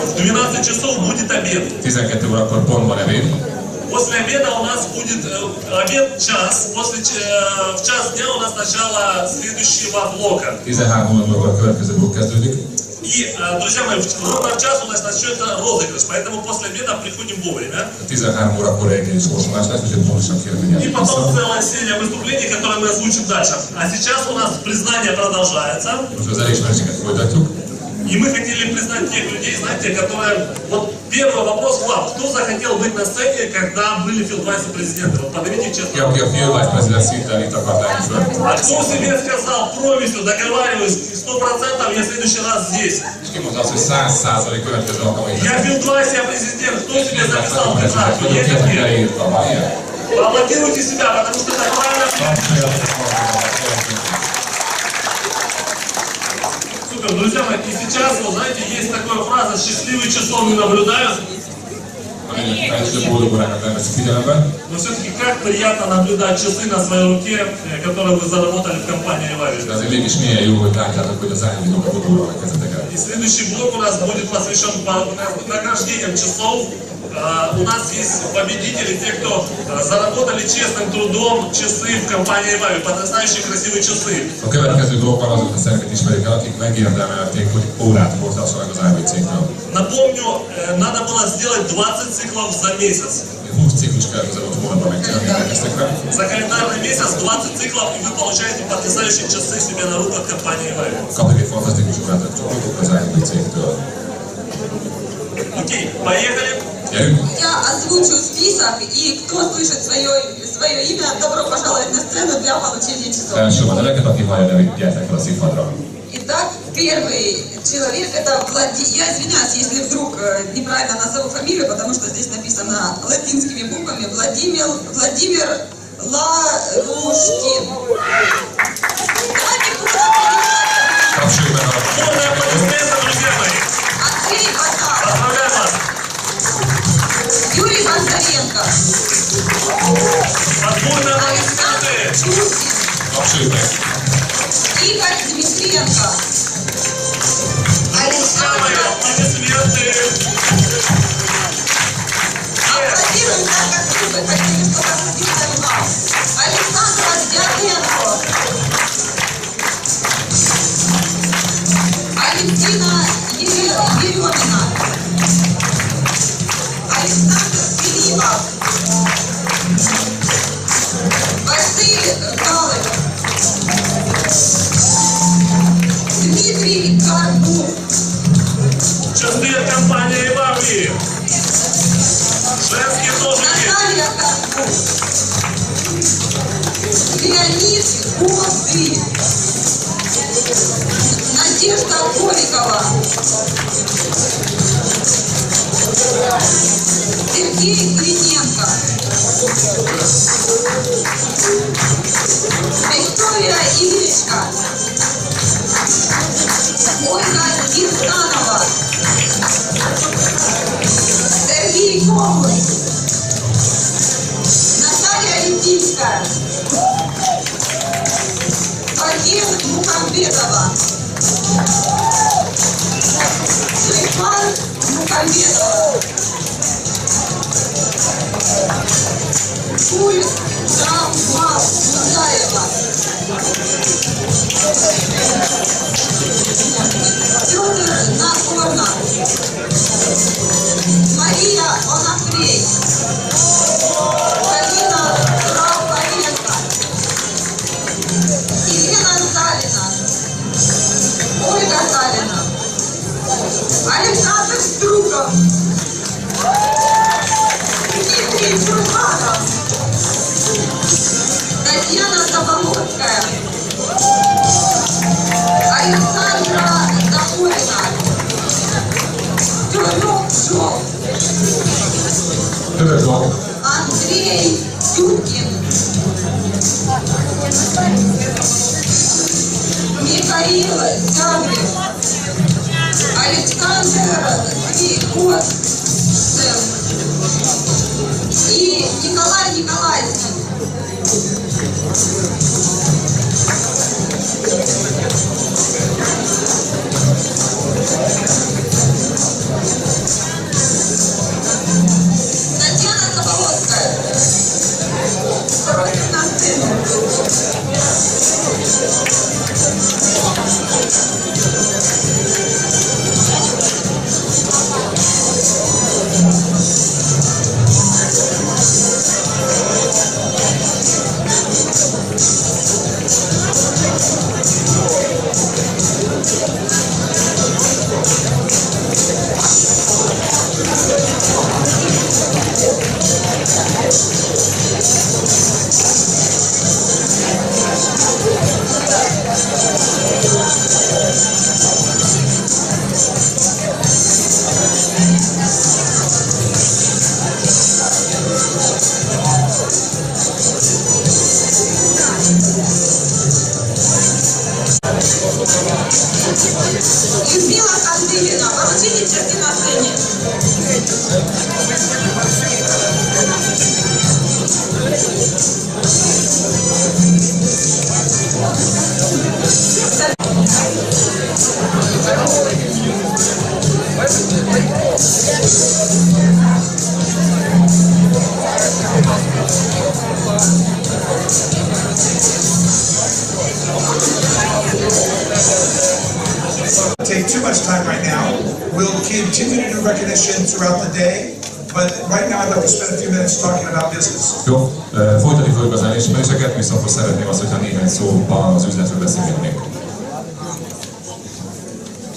В 12 часов будет обед. 12 órakor pontban ebéd. После обеда у нас будет обед час. В час дня у нас начало следующего блока. 13 órakor a következő blokk kezdődik. И, друзья мои, ровно в час у нас начнется розыгрыш, поэтому после обеда приходим вовремя. 13 órakor egy sorsolás lesz, úgyhogy pontosan kérem, hogy И потом целая серия выступлений, которые мы озвучим дальше. А сейчас у нас признание продолжается. Most az elismeréseket folytatjuk. И мы хотели признать тех людей, знаете, которые... Вот первый вопрос к вам. Кто захотел быть на сцене, когда были филд-вайс-президенты? Вот поднимите честно. Aki a field-vice-president szinten itt akart lenni föl. А кто себе сказал провисью, договариваюсь, 100% я в следующий раз здесь? És ki mondta azt, hogy 100% következő alkalommal itt Я leszek. филд-вайс, я президент. Кто себе записал Vagyok, прекрасно? Есть aki ответ? leírtam, van ilyen? Поаплодируйте себя, потому что это правильно. Супер, друзья мои, и сейчас, вы знаете, есть такая фраза «счастливый часов не наблюдают». Но все-таки как приятно наблюдать часы на своей руке, которые вы заработали в компании Вави. И следующий блок у нас будет посвящен награждениям часов. У нас есть победители, те, кто заработали честным трудом часы в компании Вави, потрясающие красивые часы. A következő dolgokban azokat szeretnék ismerik el, akik megérdemelték, hogy órát hordassanak az Ivy cégtől. Напомню, надо было сделать 20 циклов за месяц. 20 ciklus kell az adott hónapban megcsinálni ezekre. За календарный месяц 20 циклов, и вы получаете потрясающие часы себе на руку от компании Вави. Kapni egy fantasztikus órát a csoportok az Ivy cégtől. Окей, поехали. Я озвучу список, и кто слышит свое имя, добро пожаловать на сцену для получения часов. Első a neveket, aki hallja nevét, gyertek fel a színpadra. Итак, первый человек, это Владимир. Я извиняюсь, если вдруг неправильно назову фамилию, потому что здесь написано латинскими буквами. Владимир Ларушкин. Давайте Полные аплодисменты, друзья мои. Андрей Батар. Поздравляю вас. Юрий Бондаренко. Подборные Александр аплодисменты. Чуркин. Игорь Дмитриенко. Самые аплодисменты. Аплодируем так, как вы хотели, чтобы аплодировали вам. Александр Дяденко. Алевтина Еремина. Александр Филиппов. Василий Галыч. Дмитрий Горбух. Часы от компании Вави. Женские ножики. Наталья Горбух. Леонид Годы. Надежда Голикова. Сергей Клименко. Виктория Ильичка. Ольга Кирсанова. Сергей Коблы. Наталья Летинская. Вадим Мухамбетова. Шейфан Мухамбетова. Куль Джамал Музаева. Петр Нагорна. Мария Онафрей. Галина Рафаенко. Елена Сталина. Ольга Сталина. Александр Струков. Дмитрий Чурманов. Татьяна Заболоцкая. Александра Захурина. Тюрюк Шов. Андрей Тюркин. Михаил Зябрев. Александр Крикоцев. И Николай Николаевич. поздравления. Take too much time right now. We'll continue to do recognition throughout the day, but right now I'd like to spend a few minutes talking about business. Jó, folytatni fogjuk az elismeréseket, viszont most szeretném azt, hogyha néhány szóban az üzletről beszélgetnénk.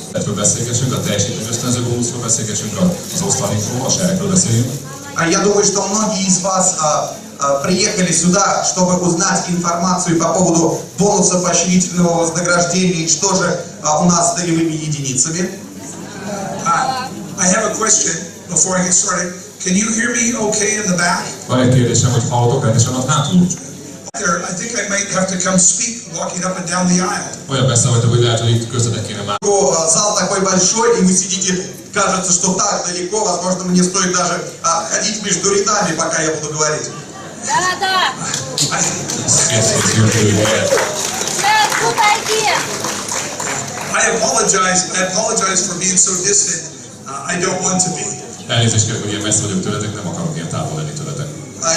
Üzletről beszélgessünk, a teljesítmény ösztönző bónuszról beszélgessünk, az osztalékról, a seregről beszéljünk. Я думаю, что многие из вас приехали сюда, чтобы узнать информацию по поводу бонуса поощрительного вознаграждения и что же у нас с долевыми единицами. I have a question before I get started. Can you hear me okay in the back? Van egy kérdésem, hogy hallottok rendesen ott hátul? I think I might have to come speak walking up and down the aisle. Olyan messze vagytok, hogy lehet, hogy itt köztetek kéne már. Зал такой большой, и вы сидите, кажется, что так далеко, возможно, мне стоит даже ходить между рядами, пока я буду говорить. Да. I apologize for being so distant. I don't want to be. Elnézést kérek, hogy ilyen messze vagyok tőletek, nem akarok ilyen távol lenni tőletek.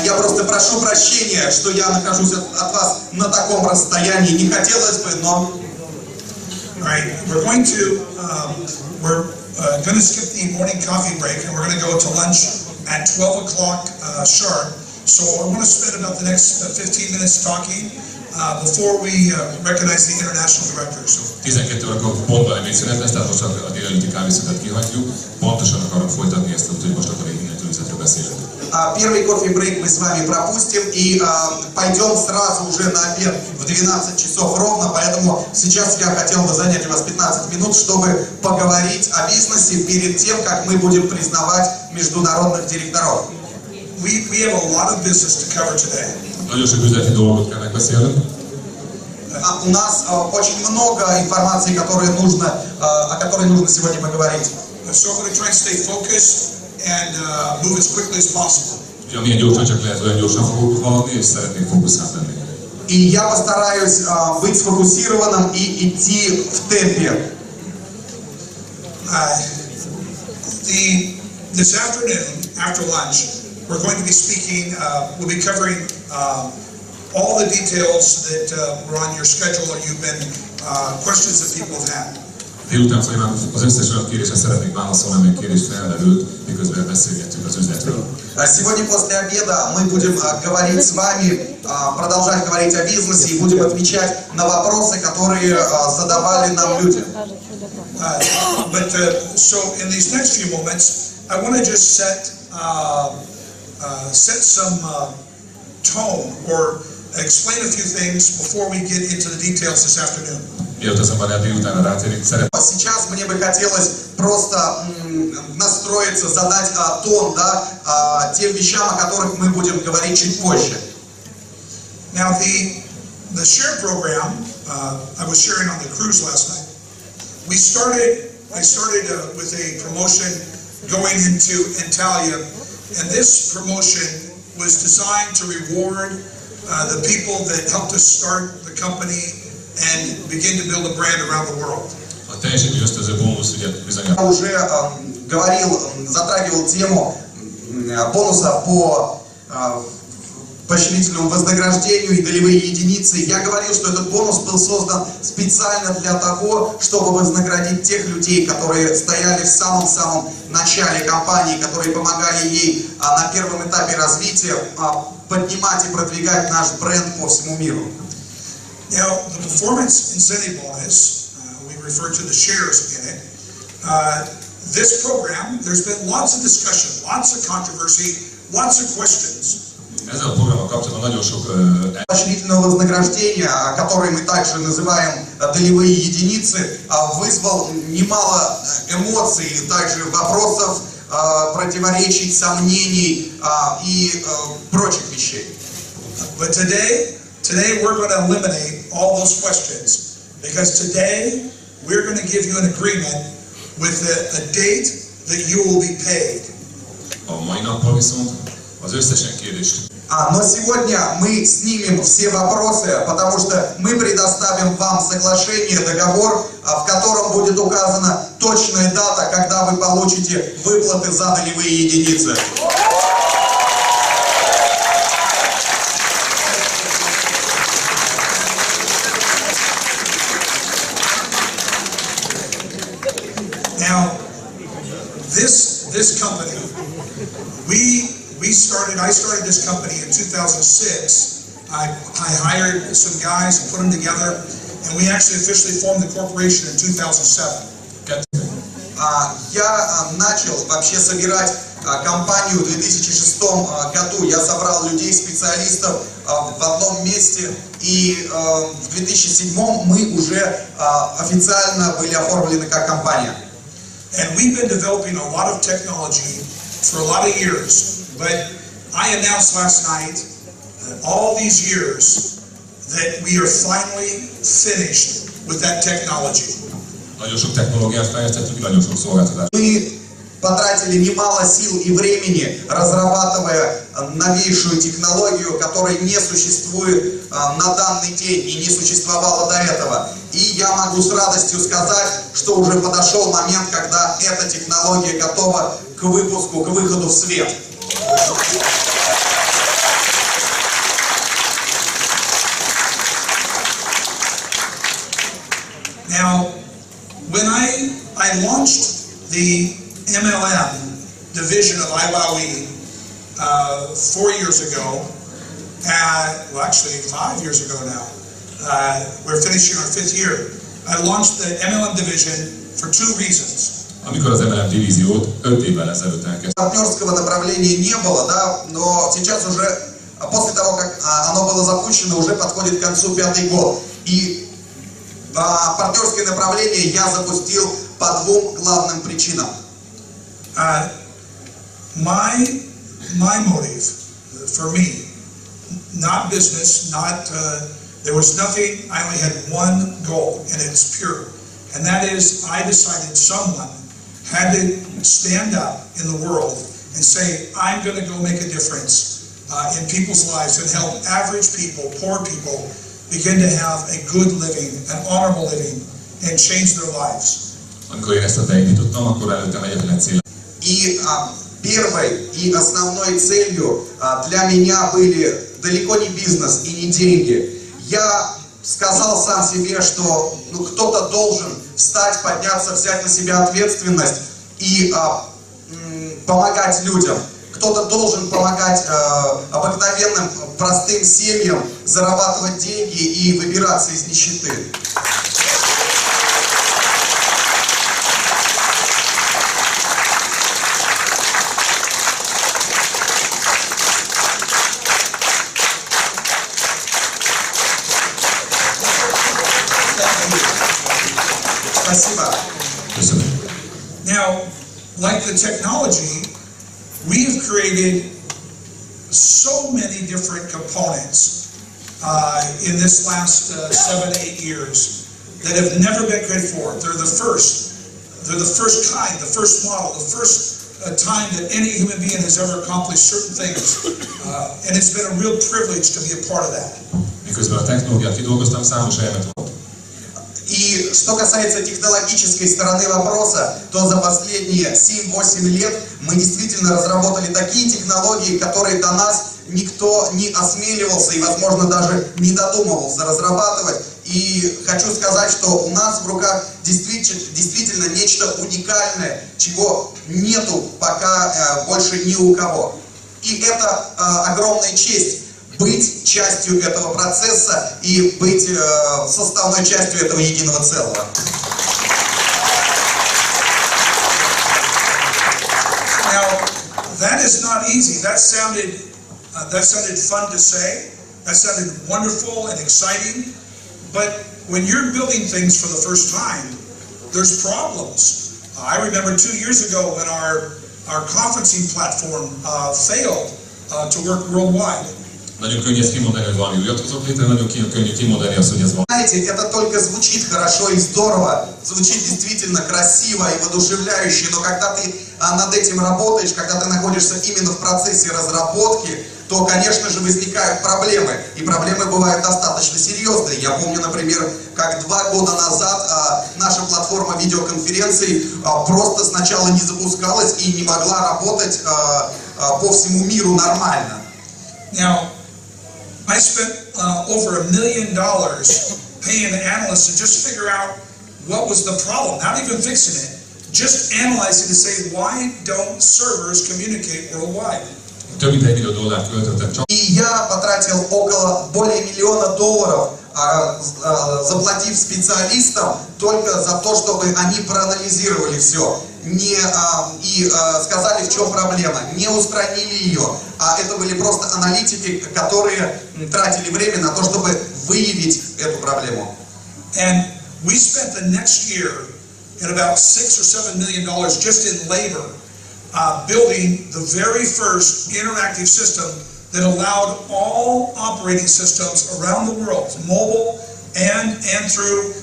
Я просто прошу прощения, что я нахожусь от вас на таком расстоянии. Не хотелось бы, но... All right, we're going to skip the morning coffee break, and we're going to go to lunch at 12 o'clock sharp. So I want to spend about the next 15 minutes talking before we recognize the international directors. 12-kor pontban még szünet lesz, tehát most a délelőtti kávészünetet kihagyjuk. Pontosan akarok folytatni ezt, úgyhogy most akkor innentől üzletről beszélünk. Первый кофе-брейк мы с вами пропустим и пойдем сразу уже на обед в 12 часов ровно, поэтому сейчас я хотел бы занять у вас 15 минут, чтобы поговорить о бизнесе перед тем, как мы будем признавать международных директоров. We have a lot of business to cover today. Nagyon sok üzleti dolgot kell megbeszélnünk. У нас очень много информации, о которой нужно сегодня поговорить. So I'm going to try and stay focused and move as quickly as possible. Ja, milyen gyorsan csak lehet, olyan gyorsan fogok haladni, és szeretnék fókuszált lenni. И я постараюсь быть сфокусированным и идти в темпе. This afternoon, after lunch, we're going to be speaking, we'll be covering all the details that were on your schedule or you've been, questions that people have had. Délután folyamán az összes olyan kérésre szeretnék válaszolni, amely kérés felmerült, miközben beszélgettünk az üzletről. Сегодня после обеда мы будем говорить с вами, продолжать говорить о бизнесе и будем отвечать на вопросы, которые задавали нам люди. So in these next few moments, I want to just set some tone or explain a few things before we get into the details this afternoon. Сейчас мне бы хотелось просто настроиться, задать тон, да, тем вещам, о которых мы будем говорить чуть позже. Now the share program, I was sharing on the cruise last night. I started with a promotion going into Antalya, and this promotion was designed to reward the people that helped us start the company and begin to build a brand around the world. Я уже затрагивал тему бонуса по поощрительному вознаграждению и долевые единицы. Я говорил, что этот бонус был создан специально для того, чтобы вознаградить тех людей, которые стояли в самом-самом начале компании, которые помогали ей на первом этапе развития поднимать и продвигать наш бренд по всему миру. Now, the performance incentive bonus, we refer to the shares in it. This program, there's been lots of discussion, lots of controversy, lots of questions. Поощрительного вознаграждения, который мы также называем долевые единицы, вызвал немало эмоций, также вопросов, противоречий, сомнений и прочих вещей. But today we're going to eliminate all those questions, because today we're going to give you an agreement with a date that you will be paid. A mai nappal viszont az összesen kérdést. Но сегодня мы снимем все вопросы, потому что мы предоставим вам соглашение, договор, в котором будет указана точная дата, когда вы получите выплаты за долевые единицы. Now, this company, I started this company in 2006. I hired some guys and put them together, and we actually officially formed the corporation in 2007. Я начал вообще собирать компанию в 2006 году. Я собрал людей, специалистов в одном месте, и в 2007 мы уже официально были оформлены как компания. And we've been developing a lot of technology for a lot of years, but I announced last night that all these years that we are finally finished with that technology. Nagyon sok technológiát fejlesztettünk, nagyon sok szolgáltatást. Мы потратили немало сил и времени, разрабатывая новейшую технологию, которая не существует на данный день и не существовала до этого. И я могу с радостью сказать, что уже подошел момент, когда эта технология готова к выпуску, к выходу в свет. Now, when I launched the MLM division of IWOE 4 years ago, well actually 5 years ago now, we're finishing our 5th year. I launched the MLM division for 2 reasons. Amikor az MLM divíziót 5 évvel ezelőtt elkezdtük. Партнерского направления не было, да, но сейчас уже, после того, как оно было запущено, уже подходит к концу 5-й год. И партнерское направление я запустил по 2 главным причинам. My motive for me, not business, there was nothing, I only had one goal, and it's pure. And that is, I decided someone had to stand up in the world and say, I'm going to go make a difference in people's lives and help average people, poor people, begin to have a good living, an honorable living, and change their lives. Amikor én ezt a beindítottam, akkor előttem egyetlen cél. И первой и основной целью для меня были далеко не бизнес и не деньги. Я сказал сам себе, что кто-то должен встать, подняться, взять на себя ответственность и помогать людям. Кто-то должен помогать обыкновенным, простым семьям зарабатывать деньги и выбираться из нищеты. Спасибо. Now, like the technology, we've created so many different components in this last 7-8 years that have never been created before. They're the first. They're the first kind, the first model, the first time that any human being has ever accomplished certain things. And it's been a real privilege to be a part of that. Miközben a technológiát kidolgoztam, számos elmet volt. И что касается технологической стороны вопроса, то за последние 7-8 лет мы действительно разработали такие технологии, которые до нас никто не осмеливался и, возможно, даже не додумывался разрабатывать. И хочу сказать, что у нас в руках действительно нечто уникальное, чего нету пока больше ни у кого. И это огромная честь быть частью этого процесса и быть составной частью этого единого целого. Now, that is not easy. That sounded fun to say. That sounded wonderful and exciting. But when you're building things for the first time, there's problems. I remember 2 years ago when our conferencing platform failed to work worldwide. Nagyon könnyű ezt kimondani, hogy valami újat hozok létre, nagyon könnyű kimondani azt, hogy ez van. Знаете, это только звучит хорошо и здорово, звучит действительно красиво и воодушевляюще, но когда ты над этим работаешь, когда ты находишься именно в процессе разработки, то, конечно же, возникают проблемы. И проблемы бывают достаточно серьезные. Я помню, например, как 2 года назад наша платформа видеоконференций просто сначала не запускалась и не могла работать по всему миру нормально. Now, I spent over $1 million paying analysts to just figure out what was the problem, not even fixing it, just analyzing to say, why don't servers communicate worldwide? Több mint $1 millió költöttem csak. И я потратил более $1 миллиона, заплатив специалистам только за то, чтобы они проанализировали все и сказали, в чем проблема, не устранили ее, а это были просто аналитики, которые тратили время на то, чтобы выявить эту проблему. And we spent the next year at about $6 or $7 million just in labor, building the very first interactive system that allowed all operating systems around the world, mobile and through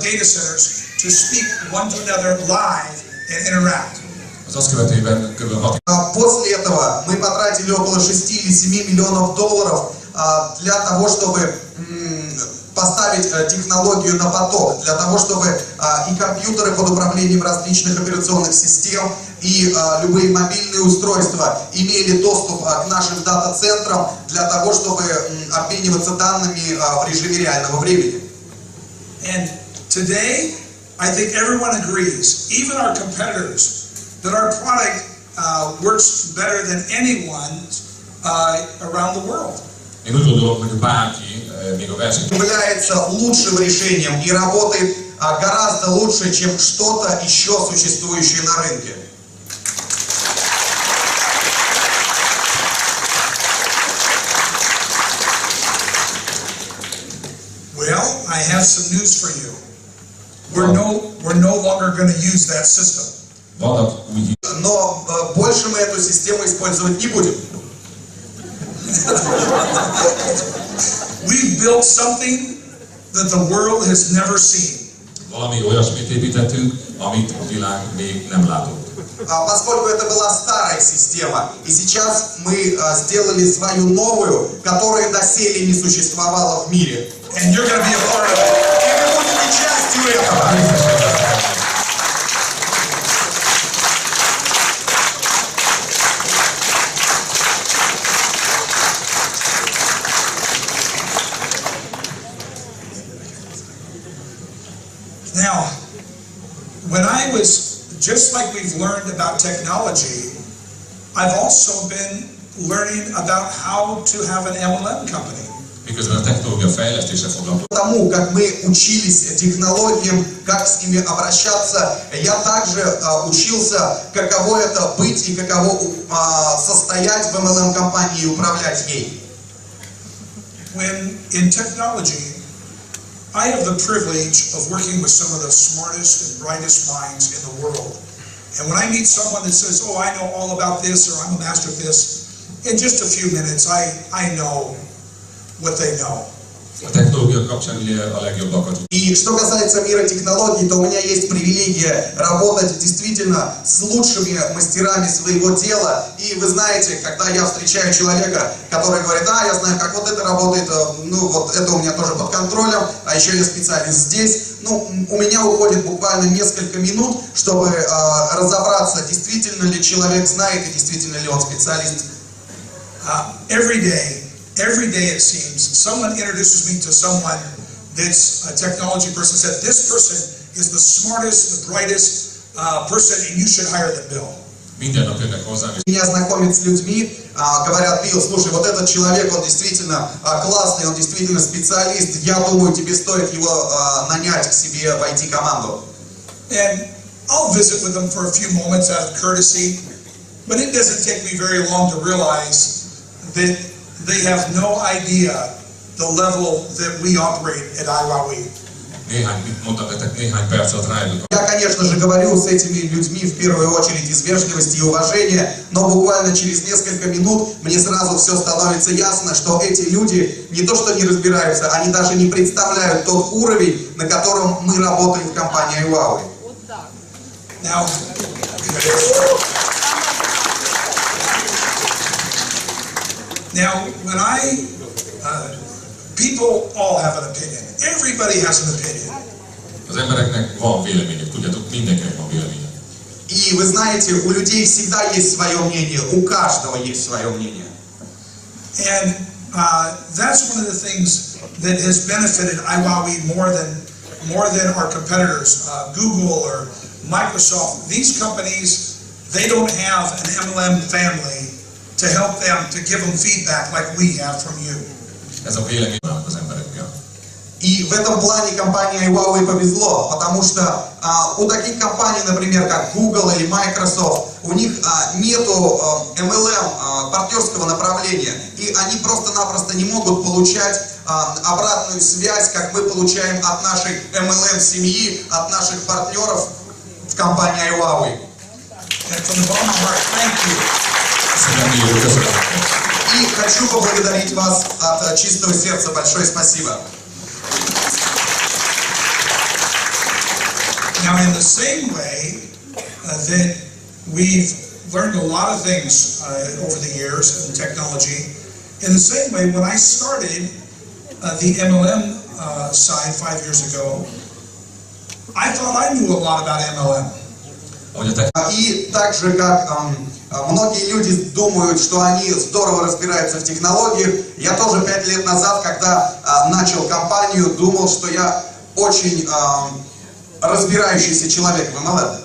data centers, to speak one to another live and interact. После этого мы потратили около 6 или 7 миллионов долларов для того, чтобы поставить технологию на поток, для того, чтобы и компьютеры под управлением различных операционных систем, и любые мобильные устройства имели доступ к нашим дата-центрам для того, чтобы обмениваться данными в режиме реального времени. And today, I think everyone agrees, even our competitors, that our product works better than anyone's around the world. Én úgy gondolom, hogy bárki, még a verseny... Является лучшим решением и работает гораздо лучше, чем что-то еще существующее на рынке. Well, I have some news for you. We're no longer going to use that system. Но больше мы эту систему использовать не будем. We've built something that the world has never seen. Valami olyasmit építettünk, amit a világ még nem látott. Поскольку это была старая система, и сейчас мы сделали свою новую, которая доселе не существовала в мире. And you're going to be a part of it. И вы будете частью этого. Now, when I was, just like we've learned about technology, I've also been learning about how to have an MLM company. Miközben a technológia fejlesztése foglalkozik. Тому, как мы учились технологиям, как с ними обращаться, я также учился, каково это быть и каково состоять в MLM-компании и управлять ей. When in technology, I have the privilege of working with some of the smartest and brightest minds in the world. And when I meet someone that says, oh, I know all about this, or I'm a master of this, in just a few minutes, I know what they know. A technológia kapcsán ugye a legjobbakat. И что касается мира технологий, то у меня есть привилегия работать действительно с лучшими мастерами своего дела. И вы знаете, когда я встречаю человека, который говорит, я знаю, как вот это работает, ну вот это у меня тоже под контролем, а еще я специалист здесь. Ну, у меня уходит буквально несколько минут, чтобы разобраться, действительно ли человек знает и действительно ли он специалист. Every day it seems, someone introduces me to someone that's a technology person, said, this person is the smartest, the brightest person, and you should hire them, Bill. Minden nap jönnek hozzám, és Меня знакомят с людьми, говорят, Билл, слушай, вот этот человек, он действительно классный, он действительно специалист, я думаю, тебе стоит его нанять к себе в IT-команду. And I'll visit with them for a few moments out of courtesy, but it doesn't take me very long to realize that they have no idea the level that we operate at iWowee. néhány percet rájuk. Я, конечно же, говорю с этими людьми в первую очередь из вежливости и уважения, но буквально через несколько минут мне сразу все становится ясно, что эти люди не то что не разбираются, они даже не представляют тот уровень, на котором мы работаем в компании Huawei. Now, people all have an opinion. Everybody has an opinion. Az embereknek van véleményük, tudjátok, mindenkinek van véleménye. И вы знаете, у людей всегда есть свое мнение, у каждого есть свое мнение. And that's one of the things that has benefited Huawei more than our competitors, Google or Microsoft. These companies, they don't have an MLM family to help them, to give them feedback like we have from you. Ez a vélemény az emberekkel. И в этом плане компания Huawei повезло, потому что у таких компаний, например, как Google или Microsoft, у них нету MLM партнерского направления, и они просто-напросто не могут получать обратную связь, как мы получаем от нашей MLM семьи, от наших партнеров в компании Huawei. И хочу поблагодарить вас от чистого сердца. Большое спасибо. Now, in the same way that we've learned a lot of things over the years in technology, in the same way, when I started the MLM side 5 years ago, I thought I knew a lot about MLM. И так же, как многие люди думают, что они здорово разбираются в технологиях, я тоже 5 лет назад, когда начал компанию, думал, что я очень разбирающийся человек в MLM.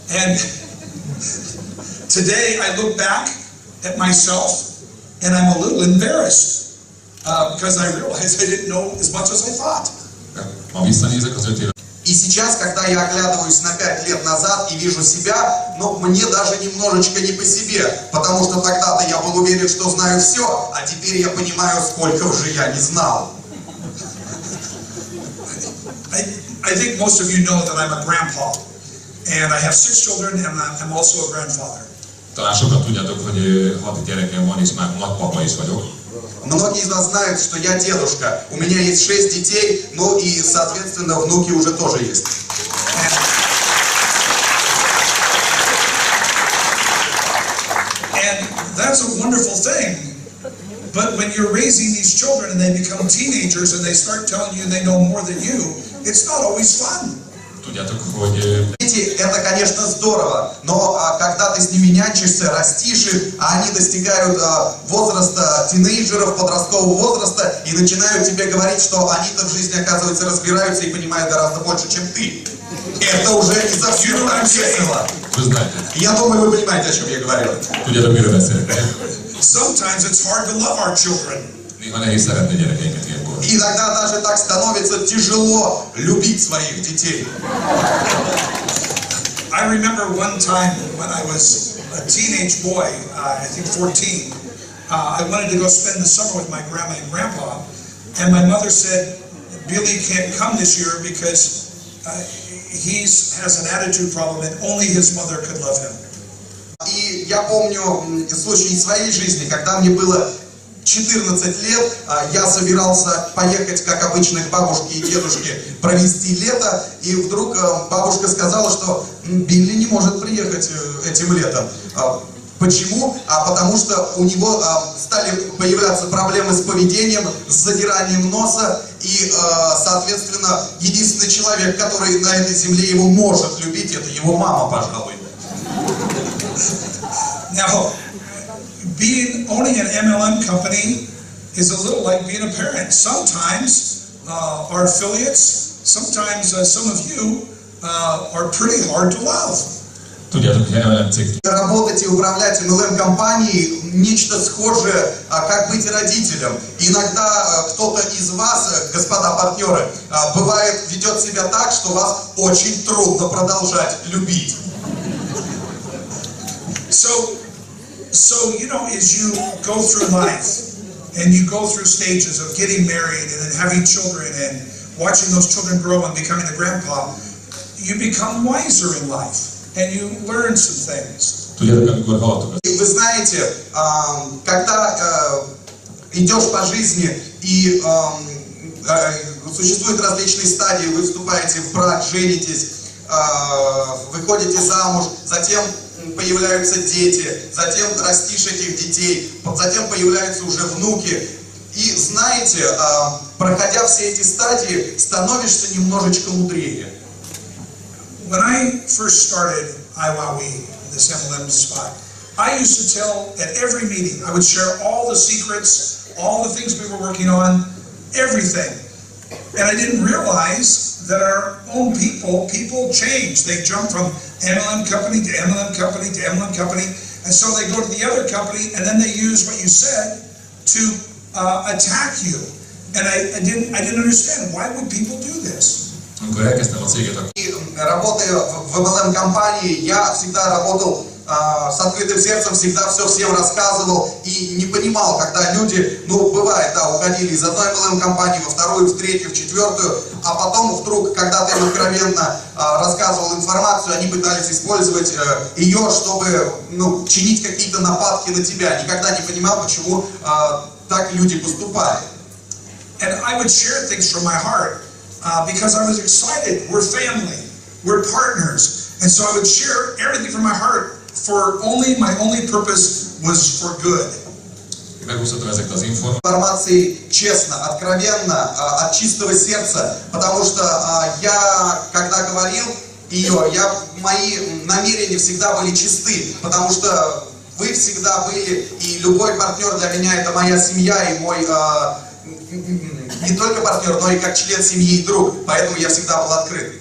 And today I look back at myself and I'm a little embarrassed because I realized I didn't know as much as I thought. И сейчас, когда я оглядываюсь на 5 лет назад и вижу себя, но мне даже немножечко не по себе, потому что тогда-то я был уверен, что знаю все, а теперь я понимаю, сколько уже я не знал. I think most of you know that I'm a grandpa, and I have 6 children, and I'm also a grandfather. Talán sokan tudjátok, hogy 6 gyerekem van, és már nagypapa is vagyok. Многие из вас знают, что я дедушка. У меня есть 6 детей, ну и, соответственно, внуки уже тоже есть. And that's a wonderful thing. But when you're raising these children and they become teenagers and they start telling you they know more than you, it's not always fun. Tudjátok, hogy Дети, это, конечно, здорово, но когда ты с ними нянчишься, растишь их, а они достигают возраста тинейджеров, подросткового возраста и начинают тебе говорить, что они-то в жизни, оказывается, разбираются и понимают гораздо больше, чем ты. Это уже не совсем так весело. Вы знаете. Я думаю, вы понимаете, о чем я говорю. Tudjátok, miről beszélek? Sometimes it's hard to love our children. Néha nehéz szeretni gyerekeinket ilyenkor. Иногда даже так становится тяжело любить своих детей. I remember one time when I was a teenage boy, I think 14, I wanted to go spend the summer with my grandma and grandpa, and my mother said, Billy can't come this year because he has an attitude problem and only his mother could love him. И я помню случай из своей жизни, когда мне было 14 лет, я собирался поехать, как обычно, к бабушке и дедушке провести лето, и вдруг бабушка сказала, что Билли не может приехать этим летом. Почему? Потому что у него стали появляться проблемы с поведением, с задиранием носа, и, соответственно, единственный человек, который на этой земле его может любить, это его мама, пожалуй. Now, owning an MLM company is a little like being a parent. Sometimes our affiliates, sometimes some of you are pretty hard to love. Tudjátok, hogy MLM cég. Работать и управлять MLM-компанией нечто схожее, как быть родителем. Иногда кто-то из вас, господа партнеры, бывает ведет себя так, что вас очень трудно продолжать любить. So, you know, as you go through life and you go through stages of getting married and then having children and watching those children grow and becoming a grandpa, you become wiser in life and you learn some things. Вы знаете, когда идешь по жизни и существуют различные стадии, вы вступаете в брак, женитесь, выходите замуж, затем появляются дети, затем растишь этих детей, затем появляются уже внуки. И знаете, проходя все эти стадии, становишься немножечко мудрее. When I first started IWAWE, this MLM spot, I used to tell at every meeting, I would share all the secrets, all the things we were working on, everything. And I didn't realize that our own people change. They jump from MLM company to MLM company to MLM company. And so they go to the other company and then they use what you said to attack you. And I didn't understand, why would people do this? Работая в MLM-компании, я всегда работал с открытым сердцем, всегда все всем рассказывал и не понимал, когда люди, бывает, уходили из одной MLM-компании во вторую, в третью, в четвертую, а потом вдруг, когда ты им откровенно рассказывал информацию, они пытались использовать ее, чтобы чинить какие-то нападки на тебя. Никогда не понимал, почему так люди поступали. And I would share things from my heart because I was excited. We're family, we're partners, and so I would share everything from my heart. My only purpose was for good. Информации честно, откровенно, от чистого сердца, потому что я, когда говорил ее, мои намерения всегда были чисты, потому что вы всегда были, и любой партнер для меня это моя семья и мой не только партнер, но и как член семьи и друг, поэтому я всегда был открыт.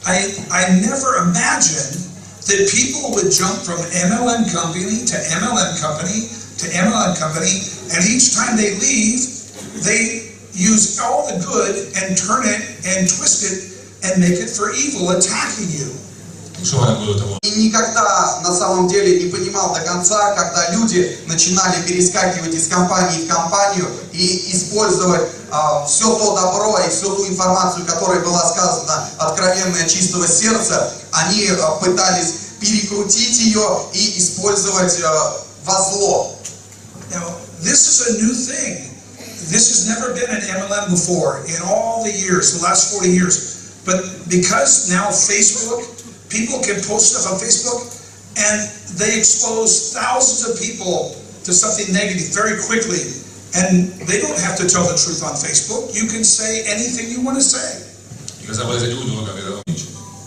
I never imagined that people would jump from MLM company to MLM company to MLM company, and each time they leave, they use all the good and turn it and twist it and make it for evil, attacking you. И никогда на самом деле не понимал до конца, когда люди начинали перескакивать из компании в компанию и использовать все то добро и всю ту информацию, которая была сказана откровенно от чистого сердца, они пытались перекрутить ее и использовать во зло. Now, this is a new thing. This has never been an MLM before in all the years, the last 40 years. But because now Facebook, people can post stuff on Facebook and they expose thousands of people to something negative very quickly. And they don't have to tell the truth on Facebook. You can say anything you want to say.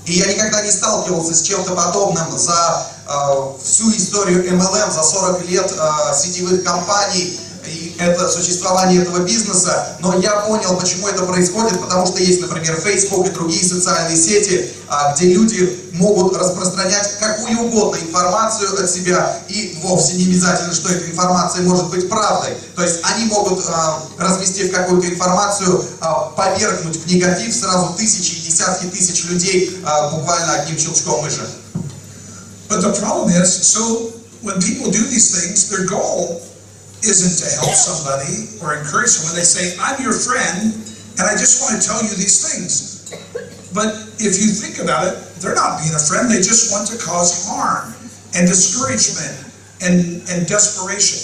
И я никогда не сталкивался с чем-то подобным за всю историю MLM, за 40 лет сетевых компаний и это существование этого бизнеса, но я понял, почему это происходит, потому что есть, например, Facebook и другие социальные сети, где люди могут распространять какую угодно информацию от себя, и вовсе не обязательно, что эта информация может быть правдой. То есть они могут, разместив какую-то информацию, повергнуть в негатив сразу тысячи и десятки тысяч людей буквально одним щелчком мыши. But the problem is, so when people do these things, their goal isn't to help somebody or encourage someone. They say, I'm your friend, and I just want to tell you these things. But if you think about it, they're not being a friend. They just want to cause harm and discouragement and desperation.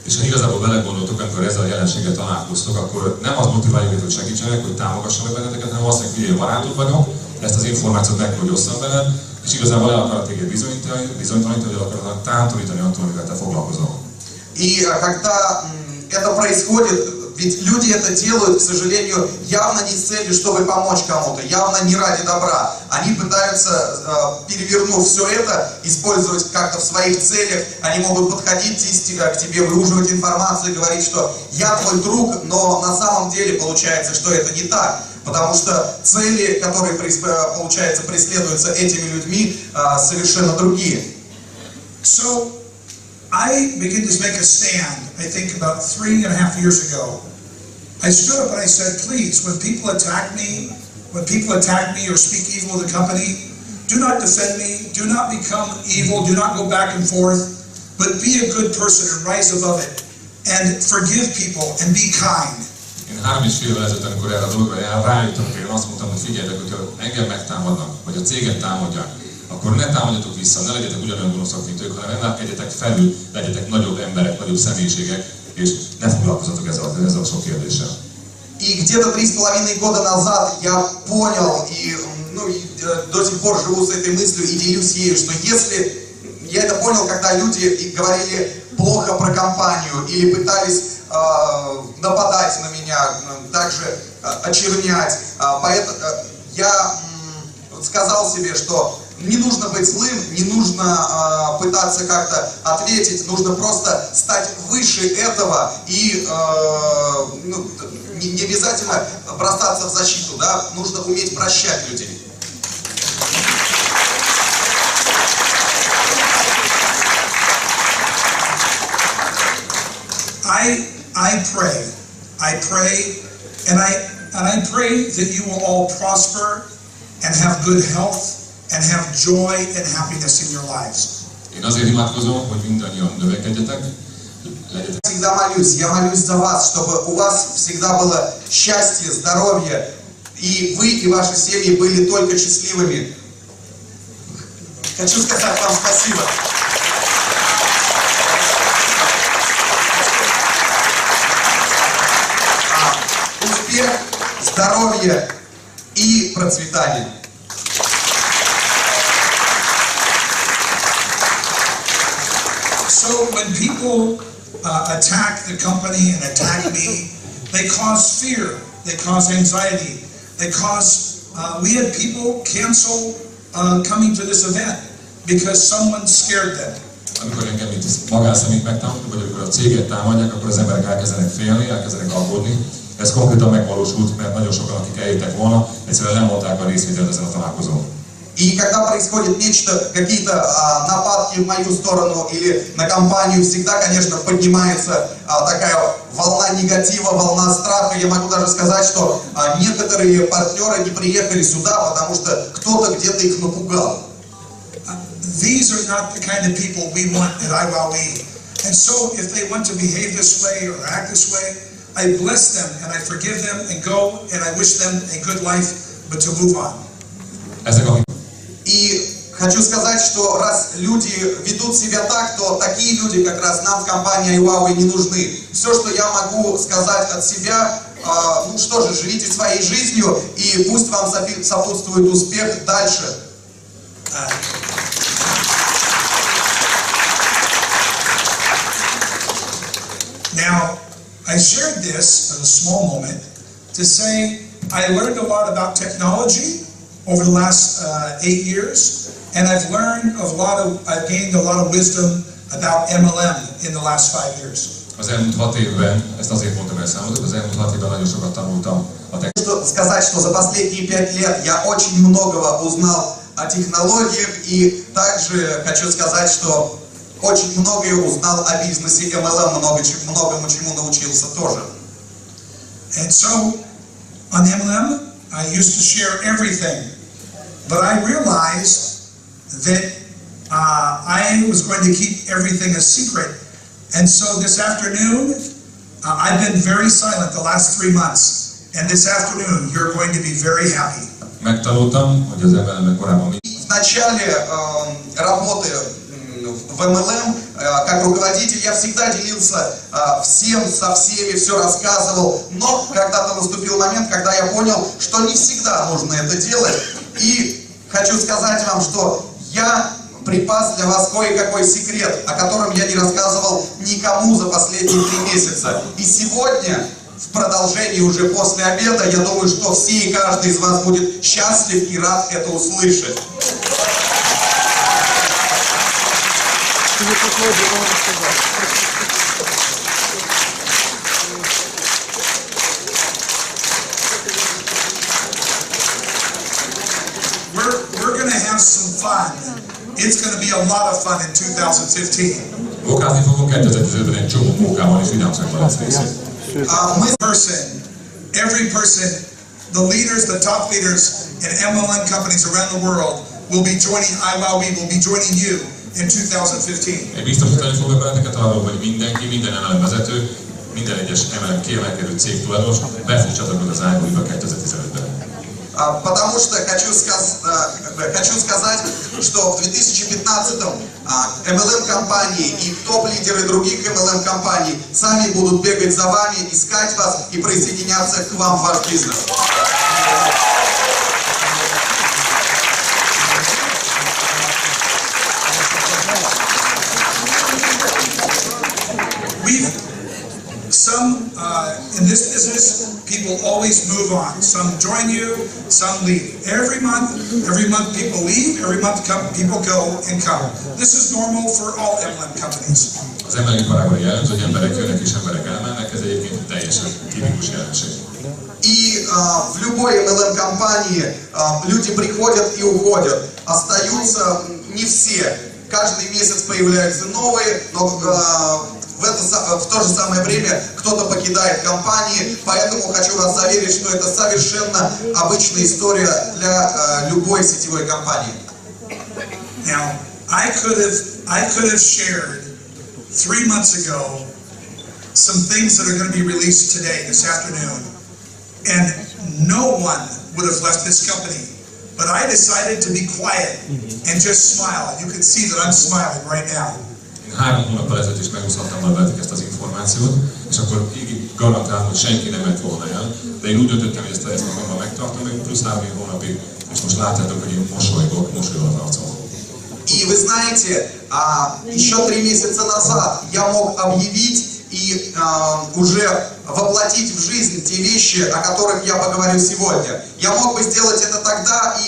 És ha igazából belegondoltok, amikor ezzel a jelenséggel találkoztok, akkor nem az motiváljuk őket, hogy segítsenek, hogy támogassanak meg benneteket, hanem azt mondják, hogy én barátok vagyok, ezt az információt meg tudod osszam veled, és igazából el akarod téged bizonytalanítani, hogy el akarod tántorítani attól, amivel te foglalkozol. И когда это происходит, ведь люди это делают, к сожалению, явно не с целью, чтобы помочь кому-то, явно не ради добра. Они пытаются, перевернув все это, использовать как-то в своих целях. Они могут подходить к тебе, выуживать информацию и говорить, что я твой друг, но на самом деле получается, что это не так. Потому что цели, которые, получается, преследуются этими людьми, совершенно другие. So, I began to make a stand, I think about 3.5 years ago. I stood up and I said, please, when people attack me or speak evil of the company, do not defend me, do not become evil, do not go back and forth, but be a good person and rise above it, and forgive people and be kind. Én 3,5 évvel ezelőtt, amikor erre a dologra rájöttem, én azt mondtam, hogy figyeljetek, hogyha engem megtámadnak, vagy a céget támadják, akkor ne támadjatok vissza, ne legyetek ugyanolyan gonoszak, mint ők, hanem emelkedjetek felül, legyetek nagyobb emberek, nagyobb személyiségek, és ne foglalkozzatok ezzel a sok kérdéssel. И где-то 3,5 года назад я понял и до сих пор живу с этой мыслью и делюсь ею, что если я это понял, когда люди говорили плохо про компанию или пытались нападать на меня, также очернять, поэтому я сказал себе, что не нужно быть злым, не нужно пытаться как-то ответить, нужно просто стать выше этого и не обязательно бросаться в защиту, да, нужно уметь прощать людей. I pray, and I pray that you will all prosper and have good health and have joy and happiness in your lives. Én azért imádkozom, hogy mindannyian növekedjetek, legyetek. Всегда молюсь, я молюсь за вас, чтобы у вас всегда было счастье, здоровье, и вы и ваши семьи были только счастливыми. Хочу сказать вам спасибо. Успех, здоровье и процветание. So when people attack the company and attack me, they cause fear, they cause anxiety, they cause, we had people cancel coming to this event because someone scared them. Amikor engem itt magánszemélyt megtámadnak, vagy amikor a céget támadják, akkor az emberek elkezdenek félni, elkezdenek aggódni. Ez konkrétan megvalósult, mert nagyon sokan, akik eljöttek volna, egyszerűen lemondták a részvételt ezen a találkozón. И когда происходит нечто, какие-то нападки в мою сторону или на компанию, всегда, конечно, поднимается такая волна негатива, волна страха. Я могу даже сказать, что некоторые партнеры не приехали сюда, потому что кто-то где-то их напугал. These are not the kind of people we want at IWOE. And so if they want to behave this way or act this way, I bless them and I forgive them and go and I wish them a good life, but to move on. И хочу сказать, что раз люди ведут себя так, то такие люди как раз нам в компании IWOE не нужны. Все, что я могу сказать от себя, ну что же, живите своей жизнью и пусть вам сопутствует успех дальше. Now, I shared this in a small moment to say I learned a lot about technology over the last 8 years, and I've gained a lot of wisdom about MLM in the last 5 years. Az elmúlt 6 évben, ezt azért mondtam el számodra, az elmúlt 6 évben nagyon sokat tanultam a technológiáról. Сказать, что за последние 5 лет я очень многого узнал о технологиях, и также хочу сказать, что очень многое узнал о бизнесе MLM, многому чему научился тоже. And so, on MLM, I used to share everything, but I realized that I was going to keep everything a secret. And so this afternoon, I've been very silent the last 3 months, and this afternoon you're going to be very happy. Megtanultam, hogy az MLM-ben korábban В начале работы в MLM, как руководитель, я всегда делился всем, со всеми, все рассказывал, но когда-то наступил момент, когда я понял, что не всегда нужно это делать, и хочу сказать вам, что я припас для вас кое-какой секрет, о котором я не рассказывал никому за последние 3 месяца, и сегодня, в продолжении уже после обеда, я думаю, что все и каждый из вас будет счастлив и рад это услышать. We're going to have some fun. It's going to be a lot of fun in 2015. Mókázni fogunk 2015-ben egy csomó mókával és videókban lesz részét. Every person, the leaders, the top leaders in MLM companies around the world will be joining IWOE, will be joining you in 2015. Én biztosítani fogok benneteket arról, hogy mindenki, minden MLM vezető minden egyes kiemelkedő cég tulajdonos be fog csatlakozni az IBO-ba 2015-ben. Потому что хочу сказать, что в 2015-м MLM-компании и топ-лидеры других MLM-компаний сами будут бегать за вами, искать вас и присоединяться к вам в ваш бизнес. In this business, people always move on. Some join you, some leave. Every month people leave, every month people go and come. This is normal for all MLM companies. Az MLM-iparágban jellemző, hogy emberek jönnek és emberek elmennek, ez egyébként teljesen tipikus jelenség. И в любой MLM-компании люди приходят и уходят. Остаются не все. Каждый месяц появляются новые, но в то же самое время кто-то покидает компании, поэтому хочу вас заверить, что это совершенно обычная история для любой сетевой компании. Now, I could have shared 3 months ago some things that are going to be released today, this afternoon, and no one would have left this company. But I decided to be quiet and just smile. You can see that I'm smiling right now. 3 hónappal ezelőtt is megúszhattam volna veletek ezt az információt, és akkor így garantálom, hogy senki nem ment volna el, de én úgy döntöttem, hogy ezt magamban megtartom még plusz 3 hónapig, és most látjátok, hogy én mosolygok az arcomon. И вы знаете, еще 3 месяца назад я мог объявить и уже воплотить в жизнь те вещи, о которых я поговорю сегодня. Я мог бы сделать это тогда, и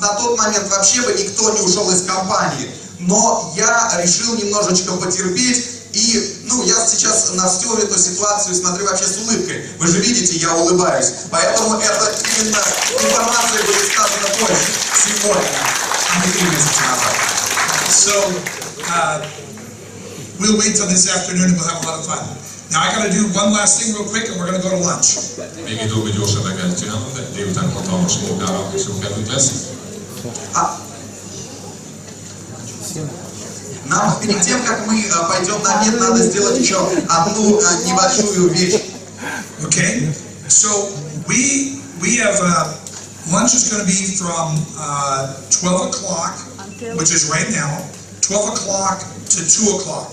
на тот момент вообще бы никто не ушел из компании. Но я решил немножечко потерпеть, и я сейчас на всю эту ситуацию смотрю вообще с улыбкой. Вы же видите, я улыбаюсь. Поэтому это именно информация будет сказана позже, сегодня, а не 3 месяца назад. So, we'll wait till this afternoon and we'll have a lot of fun. Now I got to do one last thing real quick and we're going to go to lunch. Még egy dolgot gyorsan meg kell csinálnom, de délután hatalmas munkára és jó kedvünk lesz. Нам перед тем, как мы пойдем на обед, надо сделать еще одну небольшую вещь. Okay, so we have lunch is going to be from 12 o'clock, which is right now, 12 o'clock to 2 o'clock.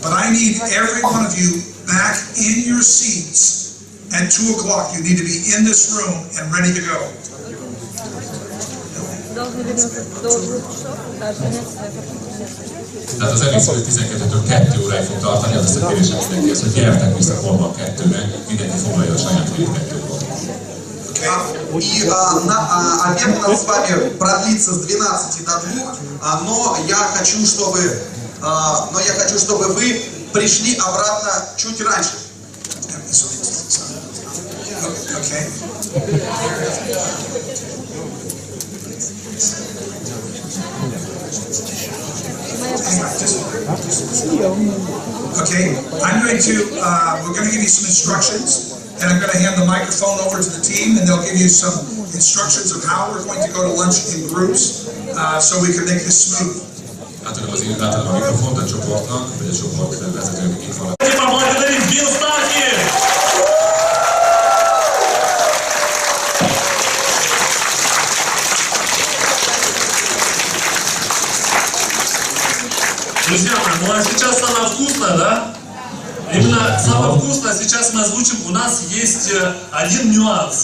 But I need every one of you back in your seats at 2 o'clock. You need to be in this room and ready to go. Tehát az emésző 12-től 2 óráig fog tartani, azt a kérésem mindenkihez, hogy gyertek vissza holnap 2-re, mindenki foglalja a saját helyét 2-kor. И обед у нас с вами продлится с 12 до 2, но я хочу, чтобы вы пришли обратно чуть раньше. Okay. Okay, we're going to give you some instructions, and I'm going to hand the microphone over to the team, and they'll give you some instructions of how we're going to go to lunch in groups, so we can make this smooth. Átadom a mikrofont a csoportnak, vagy a csoport vezetőnek itt van. Поблагодарим Билл Старки! Друзья мои, ну а сейчас самое вкусное, да? Именно самое вкусное сейчас мы озвучим. У нас есть один нюанс.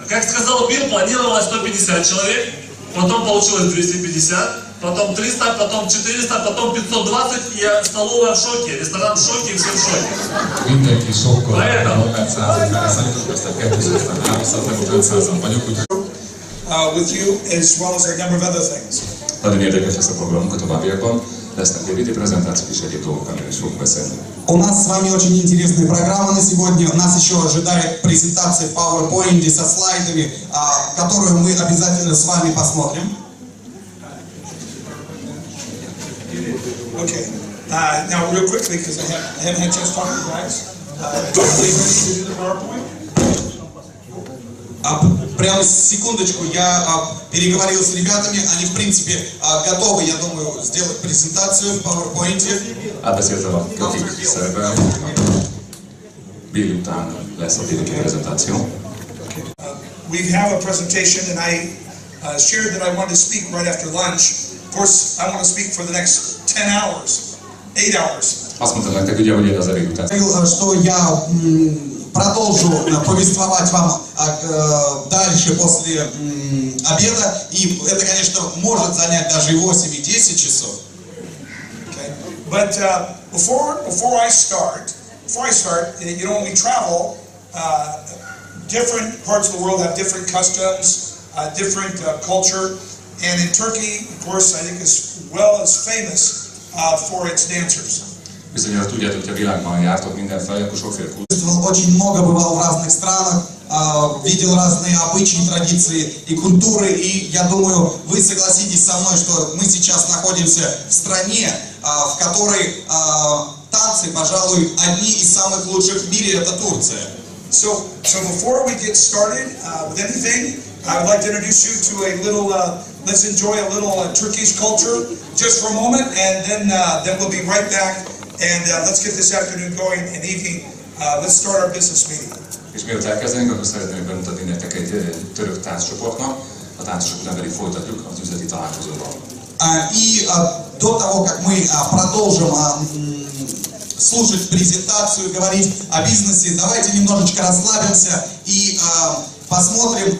Как сказал Билл, планировалось 150 человек, потом получилось 250, потом 300, потом 400, потом 520, и столовая в шоке, ресторан в шоке, и все в шоке. Mindenki sokkal, mert 150-re számított, aztán 200-tán 300, nem 500-an vagyok, úgyhogy... With you, as well as a number of other things. Nagyon érdekes lesz a programunk a továbbiakban, lesznek rövid prezentációk és egyéb dolgok, amiről is fogunk beszélni. У нас с вами очень интересная программа на сегодня. Нас еще ожидает презентация в PowerPoint со слайдами, которую мы обязательно с вами посмотрим. Okay. Now, real quickly, because I haven't had a chance to talk to you guys. Are you ready to do the PowerPoint? Прямо секундочку, я переговорил с ребятами, они в принципе готовы, я думаю, сделать презентацию в PowerPoint. Átbeszéltem, akik szerepel. Bill után lesz a tévéki prezentáció. We have a presentation, and I shared that I wanted to speak right after lunch. Of course, I want to speak for the next 10 hours, 8 hours. Azt mondtam nektek ugye, hogy én az ebéd után. Что я продолжу повествовать вам дальше после обеда, и это, конечно, может занять даже и 8, и 10 часов. Okay. But before I start, you know, when we travel, different parts of the world have different customs, different culture, and in Turkey, of course, I think as well as famous for its dancers. Bizonyára tudjátok, hogy a világban jártok mindenfelé, akkor sokféle kultúra. Очень много бывал в разных странах, видел разные обычаи, традиции и культуры, и я думаю, вы согласитесь со мной, что мы сейчас находимся в стране, в которой танцы, пожалуй, одни из самых лучших в мире, это Турция. So before we get started with anything, I would like to introduce you to a little, let's enjoy a little Turkish culture just for a moment, and then we'll be right back, and let's get this afternoon going and evening. Let's start our business meeting. És mielőtt elkezdenénk, akkor szeretnék bemutatni nektek egy török tánccsoportnak, a táncosok után pedig folytatjuk az üzleti találkozóval. И до того, как мы продолжим слушать презентацию, говорить о бизнесе, давайте немножечко расслабимся и посмотрим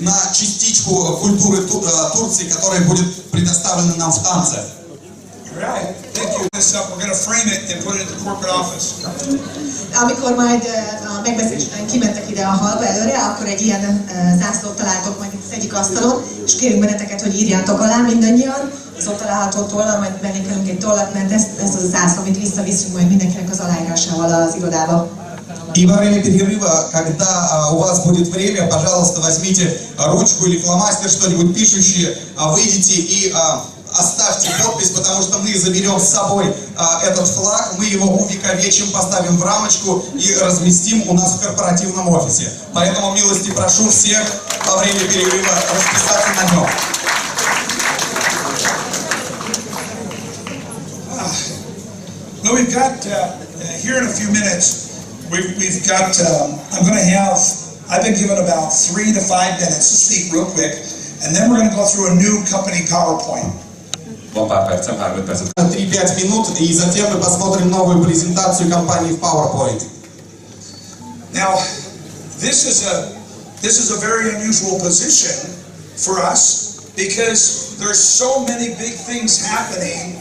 на частичку культуры Турции, которая будет предоставлена нам в танце. Right. Thank you. This up. We're going to frame it and put it in the corporate office. Amikor majd a megbeszélés után kimentek ide a hallba előre, akkor egy ilyen zászlót találtok majd itt az egyik asztalon, és kérünk benneteket, hogy írjátok alá mindannyian. Az ott található tollal, majd belinkelünk egy tollat, mert ez az a zászló, amit visszaviszünk majd mindenkinek az aláírásával az irodába. И во время перерыва, когда у вас будет время, пожалуйста, возьмите ручку или фломастер, что-нибудь пишущее, выйдите и оставьте подпись, потому что мы заберем с собой этот флаг, мы его увековечим, поставим в рамочку и разместим у нас в корпоративном офисе. Поэтому милости прошу всех во время перерыва расписаться на нем. Well, we've got here in a few minutes. We've got. I've been given about 3 to 5 minutes to speak real quick, and then we're going to go through a new company PowerPoint. Van pár percem, 3-5 percet. 3-5 минут, и затем мы посмотрим новую презентацию компании в PowerPoint. Now, this is a very unusual position for us because there's so many big things happening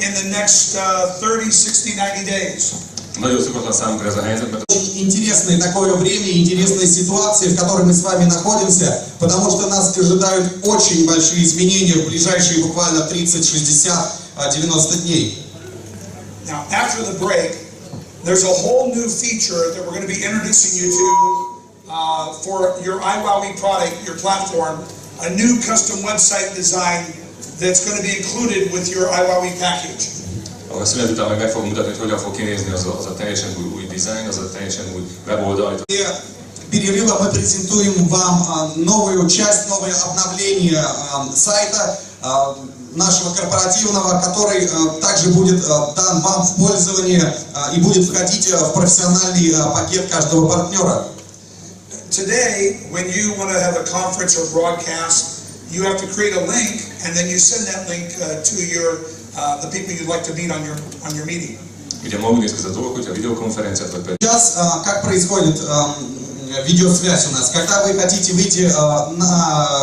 in the next 30, 60, 90 days. Nagyon szokatlan számunkra ez a helyzet, mert Интересное такое время, интересная ситуация, в которой мы с вами находимся, потому что нас ожидают очень большие изменения в ближайшие буквально 30, 60, 90 дней. Now, after the break, there's a whole new feature that we're going to be introducing you to for your iWowee product, your platform, a new custom website design that's going to be included with your iWowee package. a szünet után meg fogom mutatni, hogy hogyan fog kinézni az a teljesen új dizájn, az a teljesen új weboldal. Перерыва мы презентуем вам новую часть, новое обновление сайта нашего корпоративного, который также будет дан вам в пользование и будет входить в профессиональный пакет каждого партнера. Today, when you want to have a conference or broadcast, you have to create a link, and then you send that link to the people you'd like to meet on your meeting. Ugye ma úgy néz ki ez a dolog, hogyha videokonferenciát vagy pedig... Сейчас как происходит видеосвязь у нас? Когда вы хотите выйти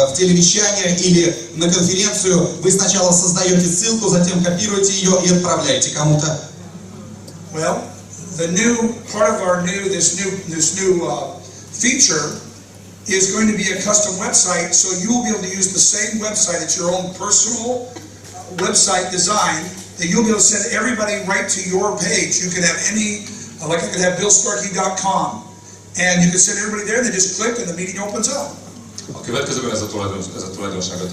в телевещание или на конференцию, вы сначала создаете ссылку, затем копируете ее и отправляете кому-то. Well, the new part of this new feature is going to be a custom website, so you will be able to use the same website. It's your own personal website design that you'll be able to send everybody right to your page. You can have any, like I could have billstarky.com, and you can send everybody there, they just click and the meeting opens up. A következőben ez a tulajdonsága